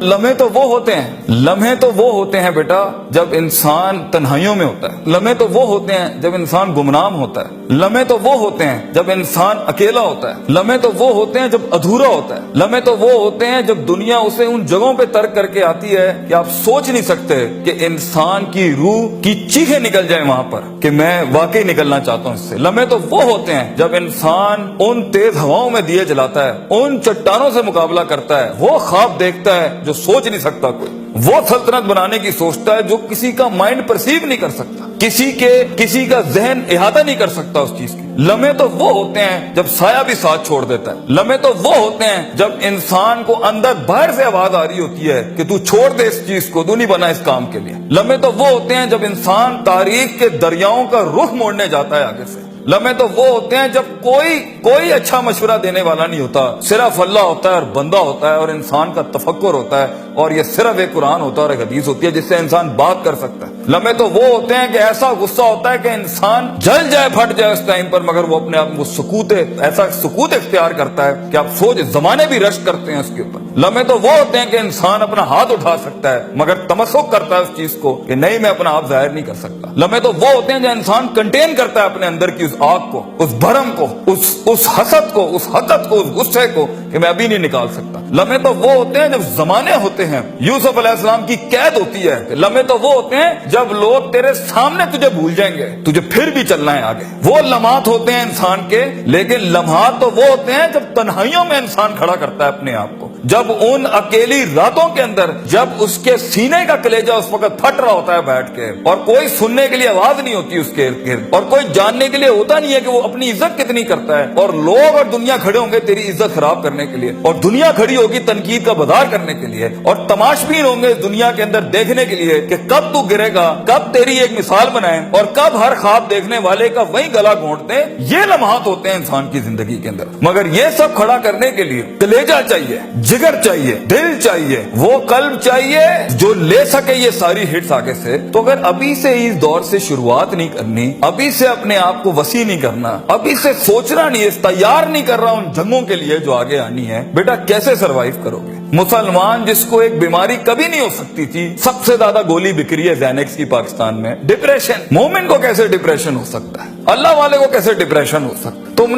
لمحے تو وہ ہوتے ہیں بیٹا جب انسان تنہائیوں میں ہوتا ہے، لمحے تو وہ ہوتے ہیں جب انسان گمنام ہوتا ہے، لمحے تو وہ ہوتے ہیں جب انسان اکیلا ہوتا ہے، لمحے تو وہ ہوتے ہیں جب ادھورا ہوتا ہے، لمحے تو وہ ہوتے ہیں جب دنیا اسے ان جگہوں پہ ترک کر کے آتی ہے کہ آپ سوچ نہیں سکتے کہ انسان کی روح کی چیخیں نکل جائیں وہاں پر کہ میں واقعی نکلنا چاہتا ہوں اس سے۔ لمحے تو وہ ہوتے ہیں جب انسان ان تیز ہواؤں میں دیے جلاتا ہے، ان چٹانوں سے مقابلہ کرتا ہے، وہ خواب دیکھتا ہے جو سوچ نہیں سکتا کوئی، وہ سلطنت بنانے کی سوچتا ہے جو کسی کا مائنڈ پرسیو نہیں کر سکتا، کسی کا ذہن احاطہ نہیں کر سکتا اس چیز کی۔ لمحے تو وہ ہوتے ہیں جب سایہ بھی ساتھ چھوڑ دیتا ہے، لمحے تو وہ ہوتے ہیں جب انسان کو اندر باہر سے آواز آ رہی ہوتی ہے کہ تو چھوڑ دے اس چیز کو، تو نہیں بنا اس کام کے لیے۔ لمحے تو وہ ہوتے ہیں جب انسان تاریخ کے دریاؤں کا رخ موڑنے جاتا ہے آگے سے۔ لمحے تو وہ ہوتے ہیں جب کوئی اچھا مشورہ دینے والا نہیں ہوتا، صرف اللہ ہوتا ہے اور بندہ ہوتا ہے اور انسان کا تفکر ہوتا ہے، اور یہ صرف ایک قرآن ہوتا ہے اور ایک حدیث ہوتی ہے جس سے انسان بات کر سکتا ہے۔ لمحے تو وہ ہوتے ہیں کہ ایسا غصہ ہوتا ہے کہ انسان جل جائے، پھٹ جائے اس ٹائم پر، مگر وہ اپنے آپ کو ایسا سکوت اختیار کرتا ہے کہ آپ سوچ زمانے بھی رشک کرتے ہیں اس کے اوپر۔ لمحے تو وہ ہوتے ہیں کہ انسان اپنا ہاتھ اٹھا سکتا ہے مگر تمسک کرتا ہے اس چیز کو کہ نہیں، میں اپنا آپ ظاہر نہیں کر سکتا۔ لمحے تو وہ ہوتے ہیں جو انسان کنٹین کرتا ہے اپنے اندر کی اس آگ کو، اس بھرم کو، اس حسد کو، اس حقد کو، اس غصے کو کہ میں ابھی نہیں نکال سکتا۔ لمحے تو وہ ہوتے ہیں جب زمانے ہوتے ہیں، یوسف علیہ السلام کی قید ہوتی ہے۔ لمحے تو وہ ہوتے ہیں جب لوگ تیرے سامنے تجھے بھول جائیں گے، تجھے پھر بھی چلنا ہے آگے۔ وہ لمحات ہوتے ہیں انسان کے، لیکن لمحات تو وہ ہوتے ہیں جب تنہائیوں میں انسان کھڑا کرتا ہے اپنے آپ کو، جب ان اکیلی راتوں کے اندر، جب اس کے سینے کا کلیجہ اس وقت پھٹ رہا ہوتا ہے بیٹھ کے، اور کوئی سننے کے لیے آواز نہیں ہوتی اس کے ارد گرد، اور کوئی جاننے کے لیے ہوتا نہیں ہے کہ وہ اپنی عزت کتنی کرتا ہے، اور لوگ اور دنیا کھڑے ہوں گے تیری عزت خراب کرنے کے لیے، اور دنیا کھڑی ہوگی تنقید کا بازار کرنے کے لیے، اور تماشبین ہوں گے دنیا کے اندر دیکھنے کے لیے کہ کب تو گرے گا، کب تیری ایک مثال بنائیں، اور کب ہر خواب دیکھنے والے کا وہی گلا گھونٹ دیں۔ یہ لمحات ہوتے ہیں انسان کی زندگی کے اندر، مگر یہ سب کھڑا کرنے کے لیے کلیجہ چاہیے، جگر چاہیے، دل چاہیے، وہ قلب چاہیے جو لے سکے یہ ساری ہٹس آگے سے۔ تو اگر ابھی سے اس دور سے شروعات نہیں کرنی، ابھی سے اپنے آپ کو وسیع نہیں کرنا، ابھی سے سوچنا نہیں، تیار نہیں کر رہا ان جنگوں کے لیے جو آگے آنی ہے، بیٹا کیسے سروائیو کرو گے؟ مسلمان جس کو ایک بیماری کبھی نہیں ہو سکتی تھی، سب سے زیادہ گولی بکری ہے زینکس کی پاکستان میں، ڈپریشن۔ مومن کو کیسے ڈپریشن ہو سکتا ہے؟ اللہ والے کو کیسے ڈپریشن ہو سکتا ہے؟ تم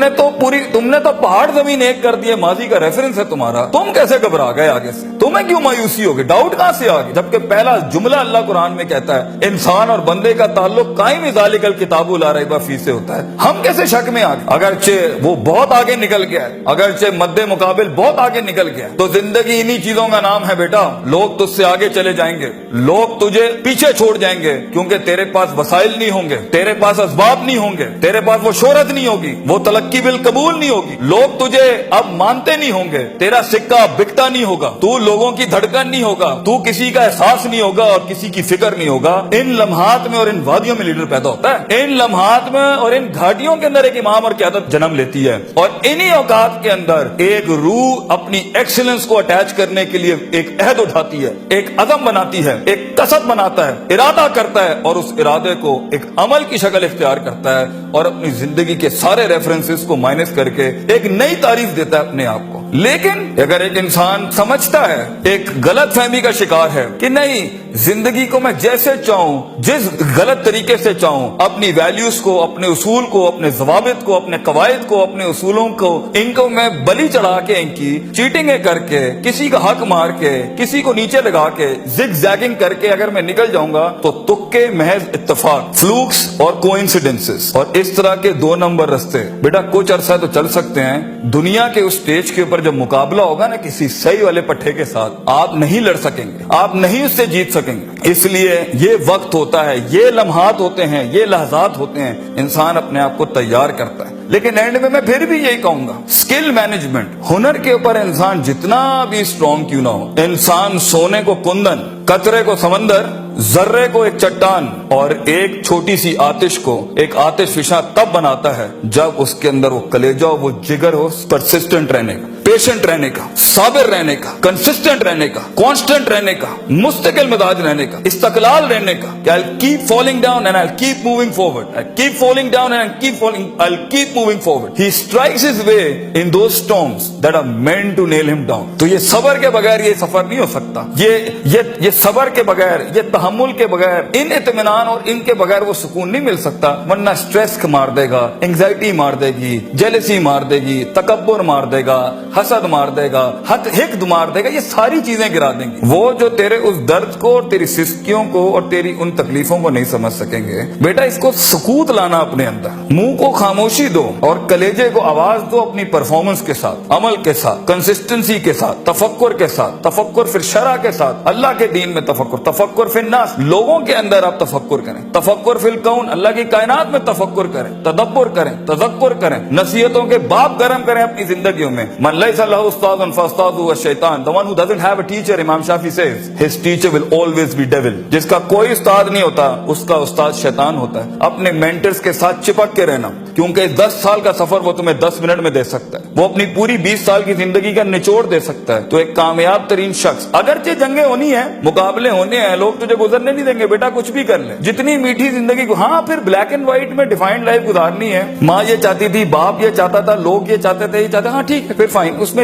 نے تو پہاڑ زمین ایک کر دیے، ماضی کا ریفرنس ہے تمہارا، تم کیسے گھبرا گئے آگے سے؟ تمہیں کیوں مایوسی ہوگی؟ ڈاؤٹ کہاں سے آگے؟ جبکہ پہلا جملہ اللہ قرآن میں کہتا ہے انسان اور بندے کا تعلق قائم ذالک الکتاب لا ریب فیہ سے ہوتا ہے۔ ہم کیسے شک میں آگے؟ اگرچہ وہ بہت آگے نکل گیا ہے، اگرچہ مد مقابل بہت آگے نکل گیا ہے، تو زندگی انہی چیزوں کا نام ہے بیٹا۔ لوگ تجھ سے آگے چلے جائیں گے، لوگ تجھے پیچھے چھوڑ جائیں گے، کیونکہ تیرے پاس وسائل نہیں ہوں گے، تیرے پاس اسباب نہیں ہوں گے، تیرے پاس وہ شہرت نہیں ہوگی، وہ تلقی بالقبول نہیں ہوگی، لوگ تجھے اب مانتے نہیں ہوں گے، تیرا سکہ بکتا نہیں ہوگا، تو لوگوں کی دھڑکن نہیں ہوگا، تو کسی کا احساس نہیں ہوگا اور کسی کی فکر نہیں ہوگا۔ ان لمحات میں اور ان وادیوں میں لیڈر پیدا ہوتا ہے، ان لمحات میں اور ان گھاٹیوں کے اندر ایک امام اور قیادت جنم لیتی ہے، اور انہی اوقات کے اندر ایک روح اپنی ایکسلنس کو اٹیچ کرنے کے لیے ایک عہد اٹھاتی ہے، ایک عزم بناتی ہے، ایک قصد بناتا ہے، ارادہ کرتا ہے، اور اس ارادے کو ایک عمل کی شکل اختیار کرتا ہے، اور اپنی زندگی کے سارے ریفرنسز کو مائنس کر کے ایک نئی تعریف دیتا ہے اپنے آپ کو۔ لیکن اگر ایک انسان سمجھتا ہے، ایک غلط فہمی کا شکار ہے کہ نہیں، زندگی کو میں جیسے چاہوں، جس غلط طریقے سے چاہوں، اپنی ویلیوز کو، اپنے اصول کو، اپنے ضوابط کو، اپنے قواعد کو، اپنے اصولوں کو، ان کو میں بلی چڑھا کے، ان کی چیٹنگیں کر کے، کسی کا حق مار کے، کسی کو نیچے لگا کے، زگ زیگنگ کر کے اگر میں نکل جاؤں گا تو تکے، محض اتفاق، فلوکس اور کوئنسیڈنسز، اور اس طرح کے 2 نمبر رستے بیٹا کچھ عرصہ تو چل سکتے ہیں۔ دنیا کے اس سٹیج کے اوپر جب مقابلہ ہوگا نا کسی صحیح والے پٹھے کے ساتھ، آپ نہیں لڑ سکیں گے، آپ نہیں اس سے جیت سکیں گے۔ اس لیے یہ وقت ہوتا ہے، یہ لمحات ہوتے ہیں، یہ لحظات ہوتے ہیں، انسان اپنے آپ کو تیار کرتا ہے۔ لیکن اینڈ میں پھر بھی یہی کہوں گا، سکل مینجمنٹ، ہنر کے اوپر انسان جتنا بھی اسٹرانگ کیوں نہ ہو، انسان سونے کو کندن، قطرے کو سمندر، ذرے کو ایک چٹان، اور ایک چھوٹی سی آتش کو ایک آتش فشاں تب بناتا ہے جب اس کے اندر وہ کلیجہ، وہ جگر ہو، پرسسٹنٹ رہنے کا، پیشنٹ رہنے کا, صابر رہنے کا, کنسسٹنٹ رہنے کا, کانسٹنٹ رہنے کا, مستقل مزاج رہنے کا, استقلال رہنے کا کہ I'll keep falling down and I'll keep moving forward. I'll keep falling down and I'll keep moving forward. He strikes his way in those storms that are meant to nail him down. تو یہ صبر کے بغیر یہ سفر نہیں ہو سکتا. یہ صبر کے بغیر, یہ تحمل کے بغیر, ان اطمینان اور ان کے بغیر وہ سکون نہیں مل سکتا. ورنہ سٹریس مار دے گا, انگزائٹی مار دے گی, جیلسی مار دے گی, تکبر مار دے گا, حسد مار دے گا, حقد مار دے گا. یہ ساری چیزیں گرا دیں گی. وہ جو تیرے اس درد کو اور تیری سستیوں کو اور تیری ان تکلیفوں کو نہیں سمجھ سکیں گے. بیٹا اس کو سکوت لانا اپنے اندر, منہ کو خاموشی دو اور کلیجے کو آواز دو اپنی پرفارمنس کے ساتھ, عمل کے ساتھ, کنسسٹنسی کے ساتھ, تفکر کے ساتھ, تفکر پھر شرع کے ساتھ, اللہ کے دین میں تفکر, تفکر فی الناس, لوگوں کے اندر آپ تفکر کریں, تفکر فی الکون, اللہ کی کائنات میں تفکر کریں, تدبر کریں, تذکر کریں, نصیحتوں کے باب گرم کریں اپنی زندگیوں میں. من لیس لہ استاذ فاستاذہ الشیطان, the one who doesn't have a teacher, امام شافعی says his teacher will always be devil. جس کا کوئی استاد نہیں ہوتا اس کا استاد شیطان ہوتا ہے. اپنے مینٹرز کے ساتھ چپک کے رہنا, کیونکہ 10 سال کا سفر وہ تمہیں 10 منٹ میں دے سکتا ہے, وہ اپنی پوری 20 سال کی زندگی کا نچوڑ دے سکتا ہے. تو ایک کامیاب ترین شخص, اگرچہ جنگیں ہونی ہیں, مقابلے ہونے ہیں, لوگ تجھے گزرنے نہیں دیں گے, بیٹا کچھ بھی کر لے, جتنی میٹھی زندگی کو, ہاں پھر بلیک اینڈ وائٹ میں ڈیفائنڈ لائف گزارنی ہے, ماں یہ چاہتی تھی, باپ یہ چاہتا تھا, لوگ یہ چاہتے تھے, یہ چاہتے, ہاں ٹھیک ہے پھر فائن, اس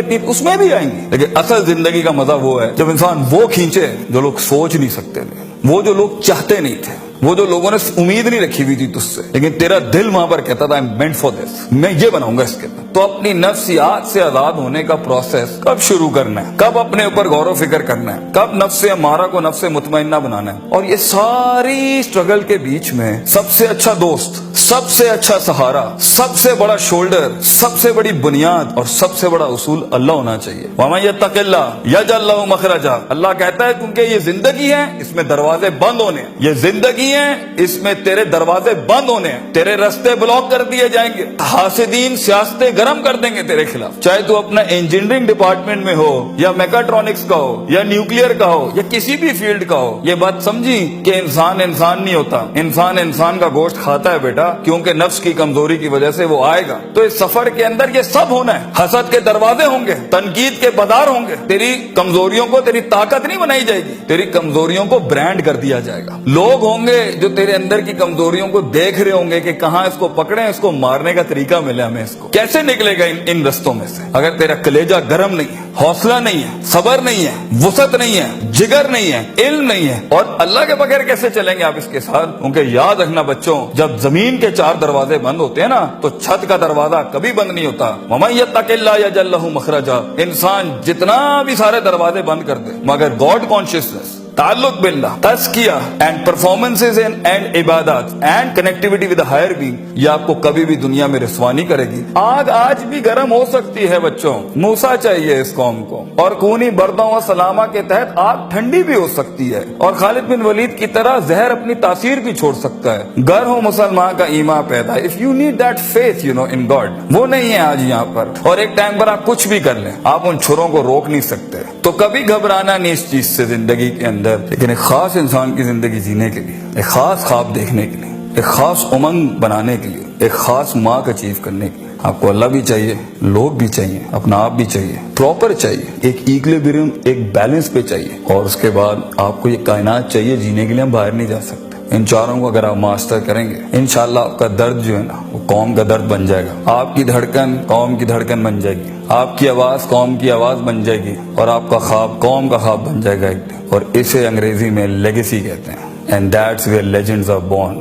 میں بھی آئیں گی. لیکن اصل زندگی کا مزہ وہ ہے جب انسان وہ کھینچے جو لوگ سوچ نہیں سکتے تھے, وہ جو لوگ چاہتے نہیں تھے, وہ جو لوگوں نے امید نہیں رکھی ہوئی تھی تجھ سے, لیکن تیرا دل وہاں پر کہتا تھا I'm meant for this, میں یہ بناؤں گا اس کے اندر. تو اپنی نفسیات سے آزاد ہونے کا پروسیس کب شروع کرنا ہے, کب اپنے اوپر غور و فکر کرنا ہے, کب نفس امارہ کو نفس مطمئنہ بنانا ہے. اور یہ ساری اسٹرگل کے بیچ میں سب سے اچھا دوست, سب سے اچھا سہارا, سب سے بڑا شولڈر, سب سے بڑی بنیاد اور سب سے بڑا اصول اللہ ہونا چاہیے. وَمَن يَتَّقِ اللَّهَ يَجْعَل لَهُ مَخْرَجًا, اللہ کہتا ہے کیونکہ یہ زندگی ہے, اس میں دروازے بند ہونے ہیں, یہ زندگی ہے, اس میں تیرے دروازے بند ہونے ہیں, تیرے رستے بلاک کر دیے جائیں گے, حاسدین سیاستیں گرم کر دیں گے تیرے خلاف. چاہے تو اپنا انجینئرنگ ڈپارٹمنٹ میں ہو, یا میکاٹرونکس کا ہو, یا نیوکلیئر کا ہو, یا کسی بھی فیلڈ کا ہو, یہ بات سمجھی کہ انسان نہیں ہوتا, انسان کا گوشت کھاتا ہے بیٹا, کیونکہ نفس کی کمزوری کی وجہ سے وہ آئے گا. تو اس سفر کے اندر یہ سب ہونا ہے. حسد کے دروازے ہوں گے, تنقید کے بازار ہوں گے, تیری کمزوریوں کو تیری طاقت نہیں بنائی جائے گی, تیری کمزوریوں کو برانڈ کر دیا جائے گا. لوگ ہوں گے جو تیرے اندر کی کمزوریوں کو دیکھ رہے ہوں گے کہ کہاں اس کو پکڑیں, اس کو مارنے کا طریقہ ملے ہمیں, اس کو کیسے نکلے گا ان رستوں میں سے. اگر تیرا کلیجہ گرم نہیں ہے, حوصلہ نہیں ہے, صبر نہیں ہے, وسعت نہیں ہے, جگر نہیں ہے, علم نہیں ہے, اور اللہ کے بغیر کیسے چلیں گے آپ اس کے ساتھ. کیونکہ یاد رکھنا بچوں, جب زمین کے 4 دروازے بند ہوتے ہیں نا, تو چھت کا دروازہ کبھی بند نہیں ہوتا. وَمَن يَتَّقِ اللَّهَ يَجْعَل لَهُ مَخْرَجًا, انسان جتنا بھی سارے دروازے بند کر دے, مگر گاڈ کانشیسنس, تعلق باللہ, تزکیہ اینڈ پرفارمنسز اینڈ عبادات and connectivity with higher being, یہ آپ کو کبھی بھی دنیا میں رسوا نہیں کرے گی. آگ آج بھی گرم ہو سکتی ہے بچوں, موسیٰ چاہیے اس قوم کو, اور خونی بردوں و سلامہ کے تحت آگ ٹھنڈی بھی ہو سکتی ہے, اور خالد بن ولید کی طرح زہر اپنی تاثیر بھی چھوڑ سکتا ہے. گر ہو مسلمان کا ایمان پیدا, if you need that faith in God, وہ نہیں ہے آج یہاں پر. اور ایک ٹائم پر آپ کچھ بھی کر لیں, آپ ان چھروں کو روک نہیں سکتے. تو کبھی گھبرانا نہیں اس چیز سے زندگی کے اندر, لیکن ایک خاص انسان کی زندگی جینے کے لیے, ایک خاص خواب دیکھنے کے لیے, ایک خاص امنگ بنانے کے لیے, ایک خاص مارک اچیو کرنے کے لیے آپ کو اللہ بھی چاہیے, لوگ بھی چاہیے, اپنا آپ بھی چاہیے, پراپر چاہیے, ایک ایکولیبریم, ایک بیلنس پہ چاہیے, اور اس کے بعد آپ کو یہ کائنات چاہیے جینے کے لیے. ہم باہر نہیں جا سکتے. ان چاروں کو اگر آپ ماسٹر کریں گے, انشاءاللہ آپ کا درد جو ہے نا, وہ قوم کا درد بن جائے گا. آپ کی دھڑکن قوم کی دھڑکن بن جائے گی, آپ کی آواز قوم کی آواز بن جائے گی, اور آپ کا خواب قوم کا خواب بن جائے گا ایک دن. اور اسے انگریزی میں لیگیسی کہتے ہیں. And that's where legends are born.